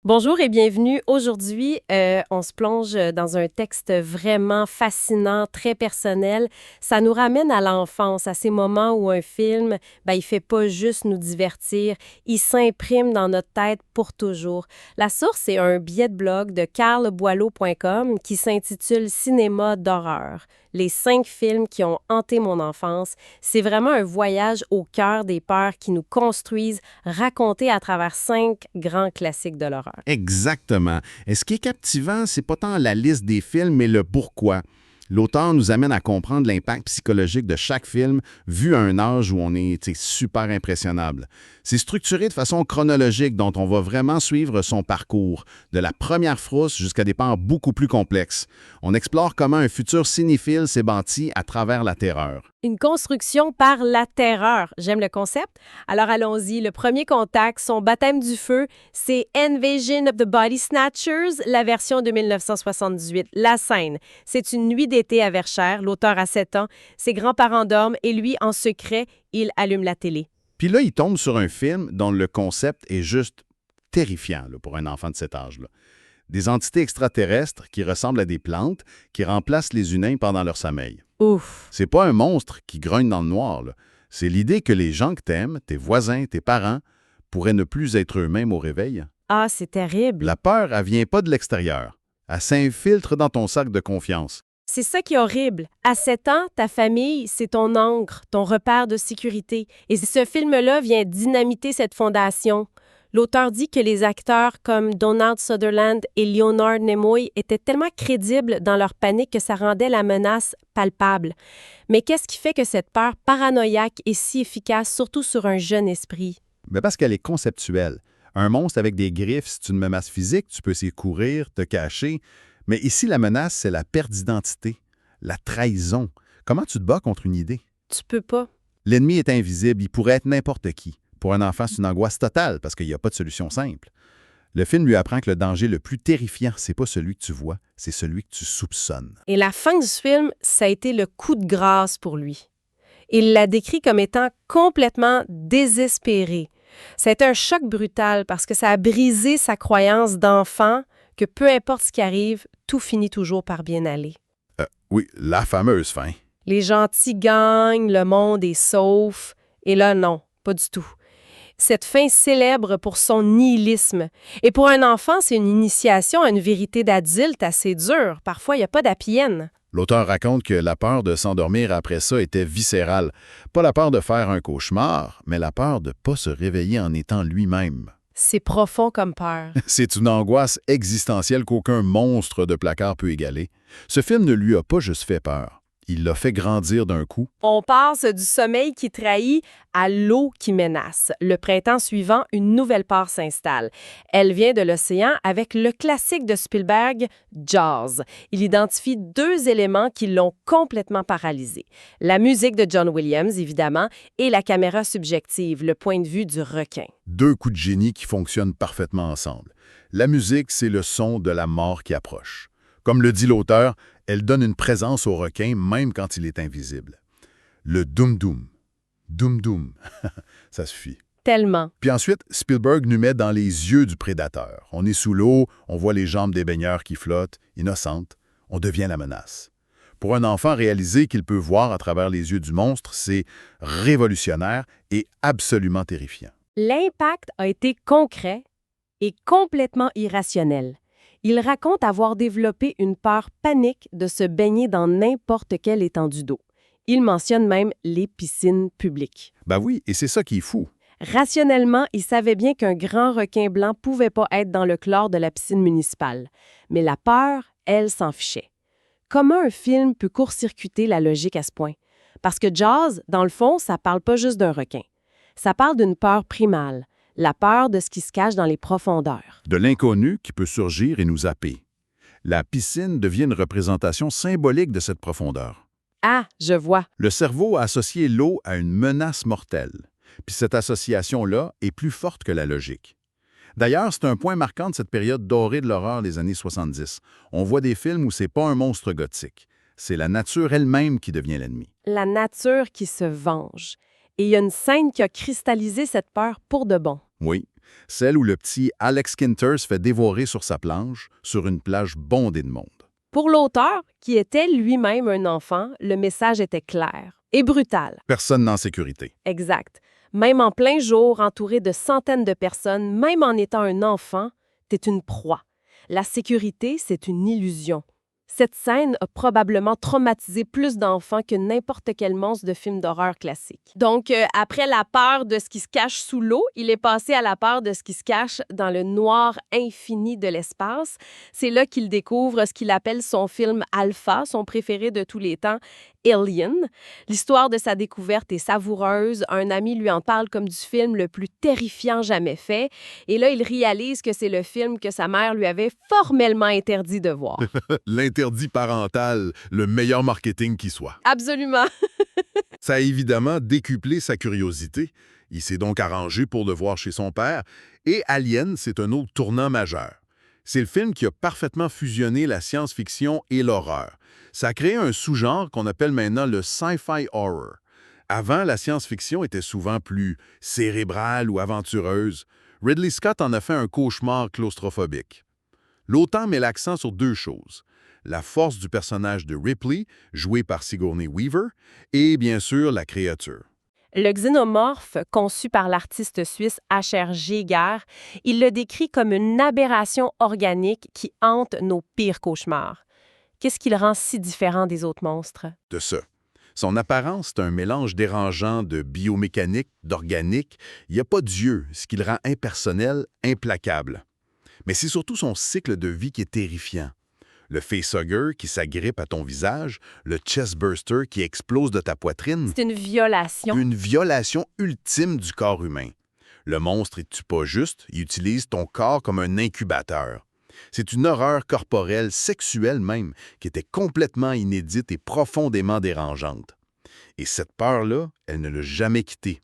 Bonjour et bienvenue. Aujourd'hui, on se plonge dans un texte vraiment fascinant, très personnel. Ça nous ramène à l'enfance, à ces moments où un film, il fait pas juste nous divertir, il s'imprime dans notre tête pour toujours. La source est un billet de blog de carleboileau.com qui s'intitule Cinéma d'horreur. Les 5 films qui ont hanté mon enfance. C'est vraiment un voyage au cœur des peurs qui nous construisent, racontés à travers 5 grands classiques de l'horreur. Exactement. Et ce qui est captivant, c'est pas tant la liste des films, mais le pourquoi. L'auteur nous amène à comprendre l'impact psychologique de chaque film vu à un âge où on est super impressionnable. C'est structuré de façon chronologique dont on va vraiment suivre son parcours, de la première frousse jusqu'à des peurs beaucoup plus complexes. On explore comment un futur cinéphile s'est bâti à travers la terreur. Une construction par la terreur. J'aime le concept. Alors allons-y. Le premier contact, son baptême du feu, c'est Invasion of the Body Snatchers, la version de 1978. La scène, c'est une nuit d'été à Verchères. L'auteur a 7 ans. Ses grands-parents dorment et lui, en secret, il allume la télé. Puis là, il tombe sur un film dont le concept est juste terrifiant là, pour un enfant de cet âge-là. Des entités extraterrestres qui ressemblent à des plantes qui remplacent les humains pendant leur sommeil. Ouf! C'est pas un monstre qui grogne dans le noir, là. C'est l'idée que les gens que t'aimes, tes voisins, tes parents, pourraient ne plus être eux-mêmes au réveil. Ah, c'est terrible. La peur, elle vient pas de l'extérieur. Elle s'infiltre dans ton sac de confiance. C'est ça qui est horrible. À 7 ans, ta famille, c'est ton ancre, ton repère de sécurité. Et ce film-là vient dynamiter cette fondation. L'auteur dit que les acteurs comme Donald Sutherland et Leonard Nimoy étaient tellement crédibles dans leur panique que ça rendait la menace palpable. Mais qu'est-ce qui fait que cette peur paranoïaque est si efficace, surtout sur un jeune esprit? Mais parce qu'elle est conceptuelle. Un monstre avec des griffes, c'est une menace physique, tu peux s'y courir, te cacher. Mais ici, la menace, c'est la perte d'identité, la trahison. Comment tu te bats contre une idée? Tu peux pas. L'ennemi est invisible, il pourrait être n'importe qui. Pour un enfant, c'est une angoisse totale parce qu'il n'y a pas de solution simple. Le film lui apprend que le danger le plus terrifiant, c'est pas celui que tu vois, c'est celui que tu soupçonnes. Et la fin du film, ça a été le coup de grâce pour lui. Il l'a décrit comme étant complètement désespéré. Ça a été un choc brutal parce que ça a brisé sa croyance d'enfant que peu importe ce qui arrive, tout finit toujours par bien aller. Oui, la fameuse fin. Les gentils gagnent, le monde est sauf. Et là, non, pas du tout. Cette fin célèbre pour son nihilisme. Et pour un enfant, c'est une initiation à une vérité d'adulte assez dure. Parfois, il n'y a pas d'happy end. L'auteur raconte que la peur de s'endormir après ça était viscérale. Pas la peur de faire un cauchemar, mais la peur de ne pas se réveiller en étant lui-même. C'est profond comme peur. C'est une angoisse existentielle qu'aucun monstre de placard peut égaler. Ce film ne lui a pas juste fait peur. Il l'a fait grandir d'un coup. On passe du sommeil qui trahit à l'eau qui menace. Le printemps suivant, une nouvelle part s'installe. Elle vient de l'océan avec le classique de Spielberg, Jaws. Il identifie 2 éléments qui l'ont complètement paralysé. La musique de John Williams, évidemment, et la caméra subjective, le point de vue du requin. 2 coups de génie qui fonctionnent parfaitement ensemble. La musique, c'est le son de la mort qui approche. Comme le dit l'auteur, elle donne une présence au requin même quand il est invisible. Le doum-doum. Doum-doum. Ça suffit. Tellement. Puis ensuite, Spielberg nous met dans les yeux du prédateur. On est sous l'eau, on voit les jambes des baigneurs qui flottent, innocentes. On devient la menace. Pour un enfant, réaliser qu'il peut voir à travers les yeux du monstre, c'est révolutionnaire et absolument terrifiant. L'impact a été concret et complètement irrationnel. Il raconte avoir développé une peur panique de se baigner dans n'importe quelle étendue d'eau. Il mentionne même les piscines publiques. Ben oui, et c'est ça qui est fou. Rationnellement, il savait bien qu'un grand requin blanc pouvait pas être dans le chlore de la piscine municipale. Mais la peur, elle, s'en fichait. Comment un film peut court-circuiter la logique à ce point? Parce que Jaws, dans le fond, ça parle pas juste d'un requin. Ça parle d'une peur primale. La peur de ce qui se cache dans les profondeurs. De l'inconnu qui peut surgir et nous happer. La piscine devient une représentation symbolique de cette profondeur. Ah, je vois. Le cerveau a associé l'eau à une menace mortelle. Puis cette association-là est plus forte que la logique. D'ailleurs, c'est un point marquant de cette période dorée de l'horreur des années 70. On voit des films où c'est pas un monstre gothique. C'est la nature elle-même qui devient l'ennemi. La nature qui se venge. Et il y a une scène qui a cristallisé cette peur pour de bon. Oui, Celle où le petit Alex Kinter se fait dévorer sur sa planche, sur une plage bondée de monde. Pour l'auteur, qui était lui-même un enfant, le message était clair et brutal. Personne n'en sécurité. Exact. Même en plein jour, entouré de centaines de personnes, même en étant un enfant, t'es une proie. La sécurité, c'est une illusion. Cette scène a probablement traumatisé plus d'enfants que n'importe quel monstre de film d'horreur classique. Donc, après la peur de ce qui se cache sous l'eau, il est passé à la peur de ce qui se cache dans le noir infini de l'espace. C'est là qu'il découvre ce qu'il appelle son film Alpha, son préféré de tous les temps, Alien. L'histoire de sa découverte est savoureuse. Un ami lui en parle comme du film le plus terrifiant jamais fait. Et là, il réalise que c'est le film que sa mère lui avait formellement interdit de voir. L'interdit parental, le meilleur marketing qui soit. Absolument. Ça a évidemment décuplé sa curiosité. Il s'est donc arrangé pour le voir chez son père. Et Alien, c'est un autre tournant majeur. C'est le film qui a parfaitement fusionné la science-fiction et l'horreur. Ça a créé un sous-genre qu'on appelle maintenant le sci-fi horror. Avant, la science-fiction était souvent plus cérébrale ou aventureuse. Ridley Scott en a fait un cauchemar claustrophobique. L'auteur met l'accent sur deux choses. La force du personnage de Ripley, joué par Sigourney Weaver, et bien sûr la créature. Le xénomorphe, conçu par l'artiste suisse H.R. Giger, il le décrit comme une aberration organique qui hante nos pires cauchemars. Qu'est-ce qui le rend si différent des autres monstres? De ça. Son apparence est un mélange dérangeant de biomécanique, d'organique. Il n'y a pas d'yeux, ce qui le rend impersonnel, implacable. Mais c'est surtout son cycle de vie qui est terrifiant. Le facehugger qui s'agrippe à ton visage, le chestburster qui explose de ta poitrine. C'est une violation. Une violation ultime du corps humain. Le monstre ne tue pas juste, il utilise ton corps comme un incubateur. C'est une horreur corporelle, sexuelle même, qui était complètement inédite et profondément dérangeante. Et cette peur-là, elle ne l'a jamais quitté.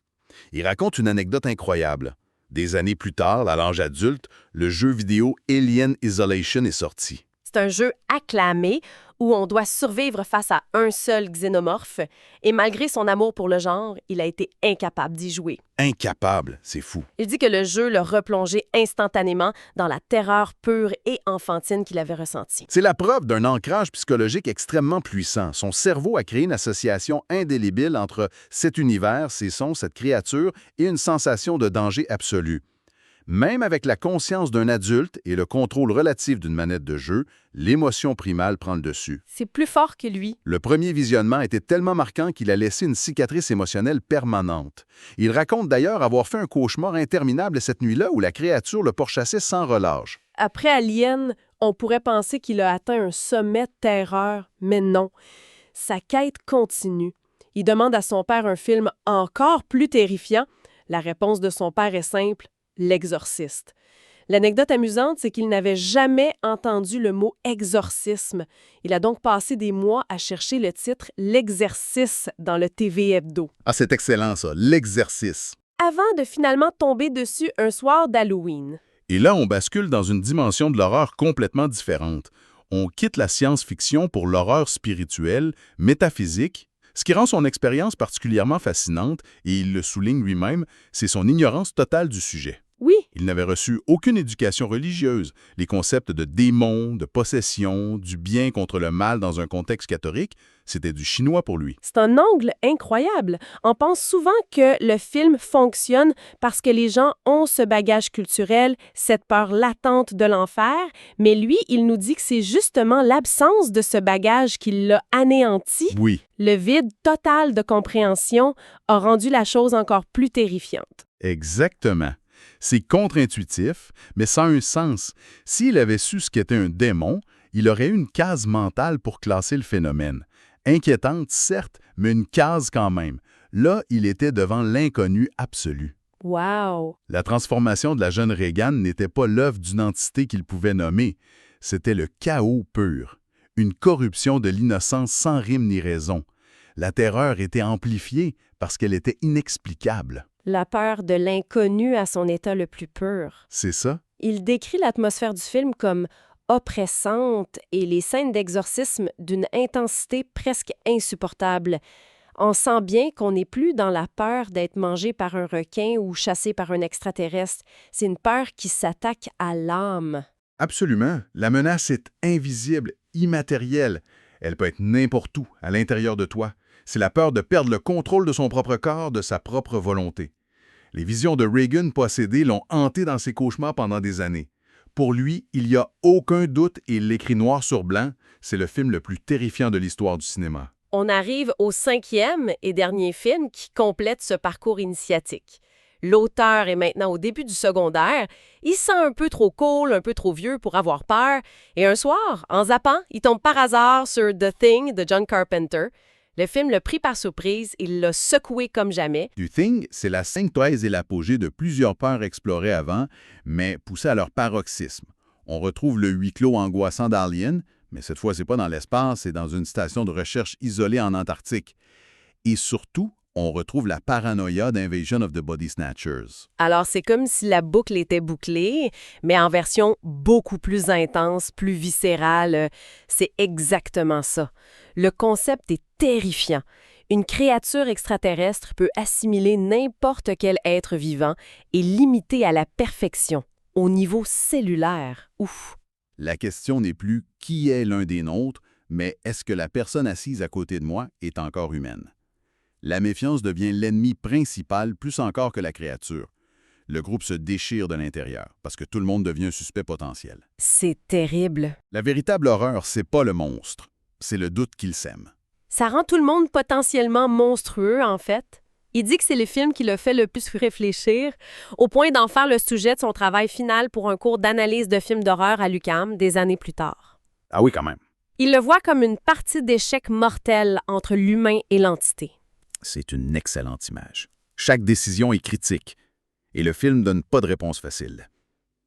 Il raconte une anecdote incroyable. Des années plus tard, à l'âge adulte, le jeu vidéo Alien Isolation est sorti. C'est un jeu acclamé où on doit survivre face à un seul xénomorphe. Et malgré son amour pour le genre, il a été incapable d'y jouer. Incapable, c'est fou. Il dit que le jeu l'a replongé instantanément dans la terreur pure et enfantine qu'il avait ressentie. C'est la preuve d'un ancrage psychologique extrêmement puissant. Son cerveau a créé une association indélébile entre cet univers, ces sons, cette créature et une sensation de danger absolu. Même avec la conscience d'un adulte et le contrôle relatif d'une manette de jeu, l'émotion primale prend le dessus. C'est plus fort que lui. Le premier visionnement était tellement marquant qu'il a laissé une cicatrice émotionnelle permanente. Il raconte d'ailleurs avoir fait un cauchemar interminable cette nuit-là où la créature le pourchassait sans relâche. Après Alien, on pourrait penser qu'il a atteint un sommet de terreur, mais non. Sa quête continue. Il demande à son père un film encore plus terrifiant. La réponse de son père est simple. L'exorciste. L'anecdote amusante, c'est qu'il n'avait jamais entendu le mot exorcisme. Il a donc passé des mois à chercher le titre L'exercice dans le TV Hebdo. Ah, c'est excellent ça, l'exercice. Avant de finalement tomber dessus un soir d'Halloween. Et là, on bascule dans une dimension de l'horreur complètement différente. On quitte la science-fiction pour l'horreur spirituelle, métaphysique. Ce qui rend son expérience particulièrement fascinante, et il le souligne lui-même, c'est son ignorance totale du sujet. Oui. Il n'avait reçu aucune éducation religieuse. Les concepts de démon, de possession, du bien contre le mal dans un contexte catholique, c'était du chinois pour lui. C'est un angle incroyable. On pense souvent que le film fonctionne parce que les gens ont ce bagage culturel, cette peur latente de l'enfer, mais lui, il nous dit que c'est justement l'absence de ce bagage qui l'a anéanti. Oui. Le vide total de compréhension a rendu la chose encore plus terrifiante. Exactement. C'est contre-intuitif, mais ça a un sens. S'il avait su ce qu'était un démon, il aurait eu une case mentale pour classer le phénomène. Inquiétante, certes, mais une case quand même. Là, il était devant l'inconnu absolu. Wow! La transformation de la jeune Regan n'était pas l'œuvre d'une entité qu'il pouvait nommer. C'était le chaos pur. Une corruption de l'innocence sans rime ni raison. La terreur était amplifiée parce qu'elle était inexplicable. La peur de l'inconnu à son état le plus pur. C'est ça? Il décrit l'atmosphère du film comme oppressante et les scènes d'exorcisme d'une intensité presque insupportable. On sent bien qu'on n'est plus dans la peur d'être mangé par un requin ou chassé par un extraterrestre. C'est une peur qui s'attaque à l'âme. Absolument. La menace est invisible, immatérielle. Elle peut être n'importe où, à l'intérieur de toi. C'est la peur de perdre le contrôle de son propre corps, de sa propre volonté. Les visions de Reagan possédées l'ont hanté dans ses cauchemars pendant des années. Pour lui, il n'y a aucun doute et il l'écrit noir sur blanc, c'est le film le plus terrifiant de l'histoire du cinéma. On arrive au 5e et dernier film qui complète ce parcours initiatique. L'auteur est maintenant au début du secondaire, il se sent un peu trop cool, un peu trop vieux pour avoir peur, et un soir, en zappant, il tombe par hasard sur The Thing de John Carpenter. Le film l'a pris par surprise, il l'a secoué comme jamais. The Thing, c'est la synthèse et l'apogée de plusieurs peurs explorées avant, mais poussées à leur paroxysme. On retrouve le huis clos angoissant d'Alien, mais cette fois, c'est pas dans l'espace, c'est dans une station de recherche isolée en Antarctique. Et surtout, on retrouve la paranoïa d'Invasion of the Body Snatchers. Alors, c'est comme si la boucle était bouclée, mais en version beaucoup plus intense, plus viscérale. C'est exactement ça. Le concept est terrifiant. Une créature extraterrestre peut assimiler n'importe quel être vivant et l'imiter à la perfection, au niveau cellulaire. Ouf! La question n'est plus qui est l'un des nôtres, mais est-ce que la personne assise à côté de moi est encore humaine? La méfiance devient l'ennemi principal plus encore que la créature. Le groupe se déchire de l'intérieur parce que tout le monde devient un suspect potentiel. C'est terrible. La véritable horreur, c'est pas le monstre, c'est le doute qu'il sème. Ça rend tout le monde potentiellement monstrueux, en fait. Il dit que c'est le film qui l'a fait le plus réfléchir, au point d'en faire le sujet de son travail final pour un cours d'analyse de films d'horreur à l'UQAM des années plus tard. Ah oui, quand même. Il le voit comme une partie d'échec mortel entre l'humain et l'entité. C'est une excellente image. Chaque décision est critique, et le film donne pas de réponse facile.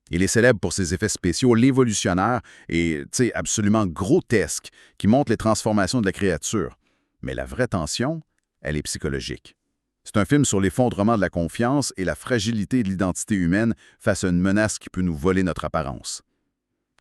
Il est célèbre pour ses effets spéciaux révolutionnaires et, absolument grotesques, qui montrent les transformations de la créature. Mais la vraie tension, elle est psychologique. C'est un film sur l'effondrement de la confiance et la fragilité de l'identité humaine face à une menace qui peut nous voler notre apparence.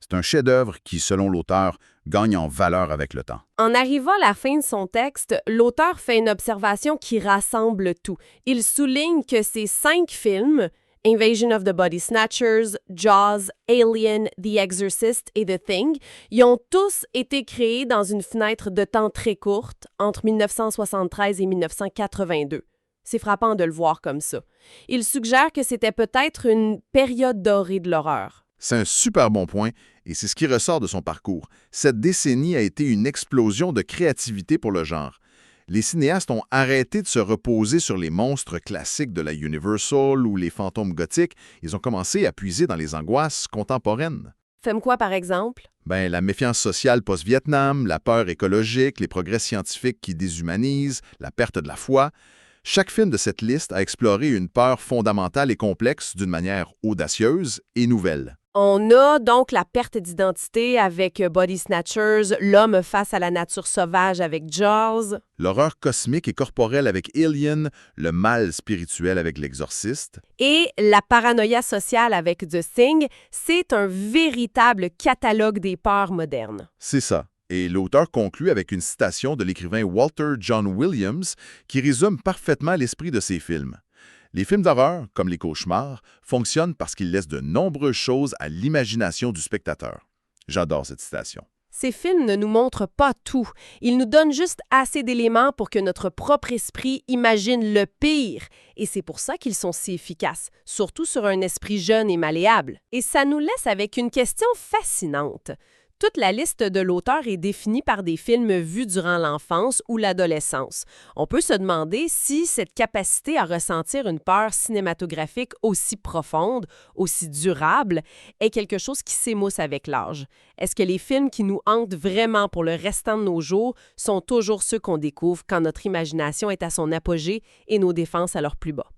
C'est un chef-d'œuvre qui, selon l'auteur, gagne en valeur avec le temps. En arrivant à la fin de son texte, l'auteur fait une observation qui rassemble tout. Il souligne que ces 5 films, Invasion of the Body Snatchers, Jaws, Alien, The Exorcist et The Thing, ils ont tous été créés dans une fenêtre de temps très courte, entre 1973 et 1982. C'est frappant de le voir comme ça. Il suggère que c'était peut-être une période dorée de l'horreur. C'est un super bon point, et c'est ce qui ressort de son parcours. Cette décennie a été une explosion de créativité pour le genre. Les cinéastes ont arrêté de se reposer sur les monstres classiques de la Universal ou les fantômes gothiques. Ils ont commencé à puiser dans les angoisses contemporaines. Fais-moi quoi, par exemple? La méfiance sociale post-Vietnam, la peur écologique, les progrès scientifiques qui déshumanisent, la perte de la foi. Chaque film de cette liste a exploré une peur fondamentale et complexe d'une manière audacieuse et nouvelle. On a donc la perte d'identité avec Body Snatchers, l'homme face à la nature sauvage avec Jaws. L'horreur cosmique et corporelle avec Alien, le mal spirituel avec l'Exorciste. Et la paranoïa sociale avec The Thing, c'est un véritable catalogue des peurs modernes. C'est ça. Et l'auteur conclut avec une citation de l'écrivain Walter John Williams qui résume parfaitement l'esprit de ces films. Les films d'horreur, comme les cauchemars, fonctionnent parce qu'ils laissent de nombreuses choses à l'imagination du spectateur. J'adore cette citation. Ces films ne nous montrent pas tout. Ils nous donnent juste assez d'éléments pour que notre propre esprit imagine le pire. Et c'est pour ça qu'ils sont si efficaces, surtout sur un esprit jeune et malléable. Et ça nous laisse avec une question fascinante. Toute la liste de l'auteur est définie par des films vus durant l'enfance ou l'adolescence. On peut se demander si cette capacité à ressentir une peur cinématographique aussi profonde, aussi durable, est quelque chose qui s'émousse avec l'âge. Est-ce que les films qui nous hantent vraiment pour le restant de nos jours sont toujours ceux qu'on découvre quand notre imagination est à son apogée et nos défenses à leur plus bas?